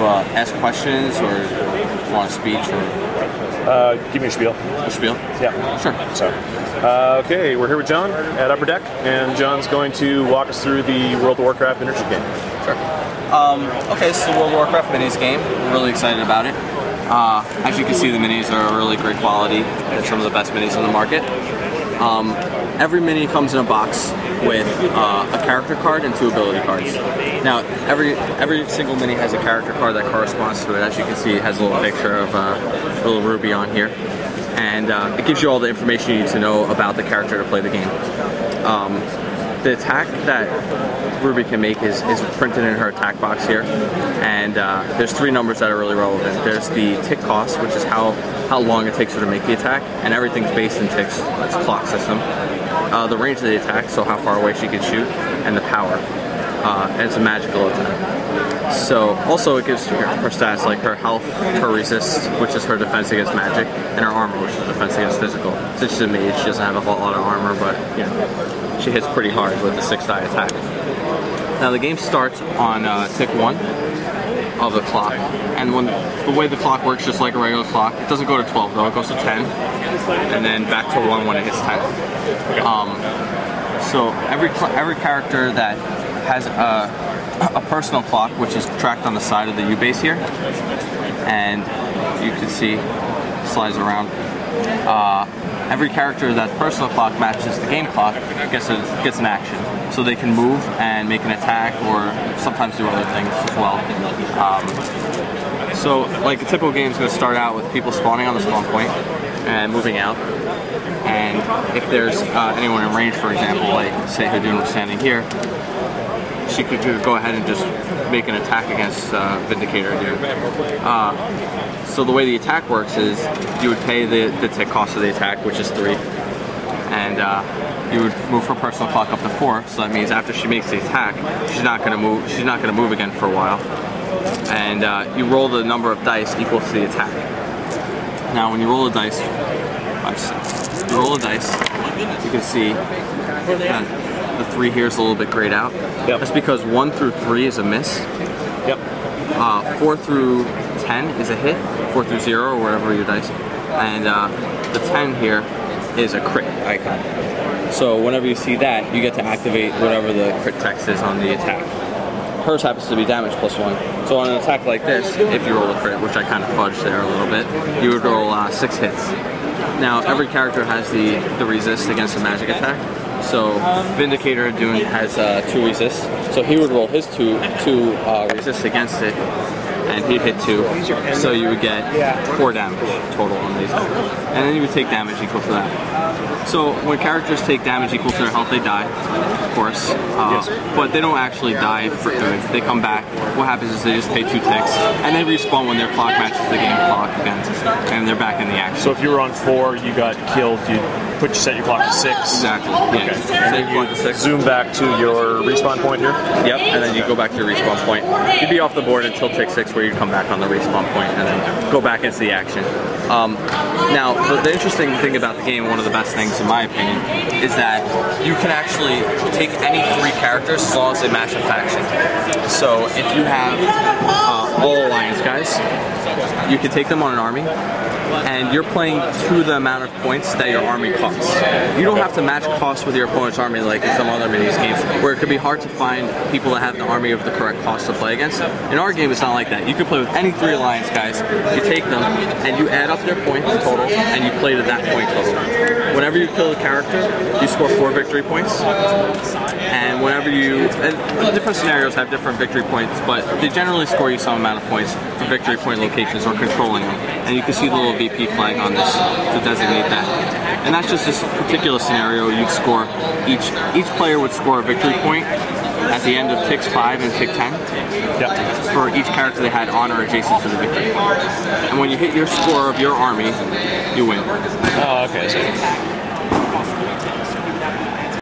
ask questions or want a speech or? Give me a spiel. A spiel? Yeah. Sure. So, okay, we're here with John at Upper Dec, and John's going to walk us through the World of Warcraft miniature game. Sure. Okay, this is the World of Warcraft minis game. We're really excited about it. As you can see, the minis are really great quality. They're some of the best minis on the market. Every mini comes in a box with a character card and 2 ability cards. Now, every single mini has a character card that corresponds to it. As you can see, it has a little picture of little Ruby on here. And it gives you all the information you need to know about the character to play the game. The attack that Ruby can make is printed in her attack box here, and there's 3 numbers that are really relevant. There's the tick cost, which is how long it takes her to make the attack, and everything's based in ticks. It's a clock system. The range of the attack, so how far away she can shoot, and the power. And it's a magical attack. So also it gives her stats like her health, her resist, which is her defense against magic, and her armor, which is defense against physical. Since she's a mage, she doesn't have a whole lot of armor, but you know, she hits pretty hard with the 6-die attack. Now the game starts on tick 1 of the clock, and when the way the clock works, just like a regular clock, it doesn't go to 12 though, it goes to 10, and then back to 1 when it hits 10. So every character that has a personal clock, which is tracked on the side of the U base here, and you can see slides around. Every character that personal clock matches the game clock gets an action, so they can move and make an attack, or sometimes do other things as well. So, like a typical game is going to start out with people spawning on the spawn point and moving out. And if there's anyone in range, for example, like say Hadun was standing here, she could go ahead and just make an attack against Vindicator here. So the way the attack works is you would pay the tick cost of the attack, which is 3, and you would move her personal clock up to 4. So that means after she makes the attack, she's not going to move. She's not going to move again for a while. And you roll the number of dice equal to the attack. Now, when you roll the dice, you can see that the 3 here is a little bit grayed out. Yep. That's because 1 through 3 is a miss. Yep. 4 through 10 is a hit. 4 through 0 or wherever your dice. And the 10 here is a crit icon. So whenever you see that, you get to activate whatever the crit text is on the attack. Hers happens to be damage +1. So on an attack like this, if you roll a crit, which I kind of fudged there a little bit, you would roll 6 hits. Now every character has the resist against a magic attack. So Vindicator has 2 resists. So he would roll his 2 resists against it, and he'd hit 2. So you would get 4 damage total on these. And then you would take damage equal to that. So when characters take damage equal to their health, they die, of course. But they don't actually die for good. They come back. What happens is they just pay 2 ticks, and they respawn when their clock matches the game clock again, and they're back in the action. So if you were on 4, you got killed, you set your clock to 6. Exactly. Yeah. Okay. Set your clock to 6. Zoom back to your respawn point here. Yep, and then you go back to your respawn point. You'd be off the board until tick 6, where you come back on the respawn point and then go back into the action. Now, the interesting thing about the game, one of the best things in my opinion, is that you can actually take any 3 characters as long as they match a faction. So if you have all Alliance guys, you can take them on an army, and you're playing to the amount of points that your army costs. You don't have to match costs with your opponent's army like in some other minis games, where it could be hard to find people that have the army of the correct cost to play against. In our game, it's not like that. You can play with any 3 Alliance guys, you take them, and you add up their points total, and you play to that point total. Whenever you kill a character, you score 4 victory points, and whenever different scenarios have different victory points, but they generally score you some amount of points for victory point locations or controlling them. And you can see the little VP flag on this to designate that. And that's just this particular scenario. You'd score, each player would score a victory point at the end of ticks 5 and tick 10 for each character they had on or adjacent to the victory point. And when you hit your score of your army, you win. Oh, okay. So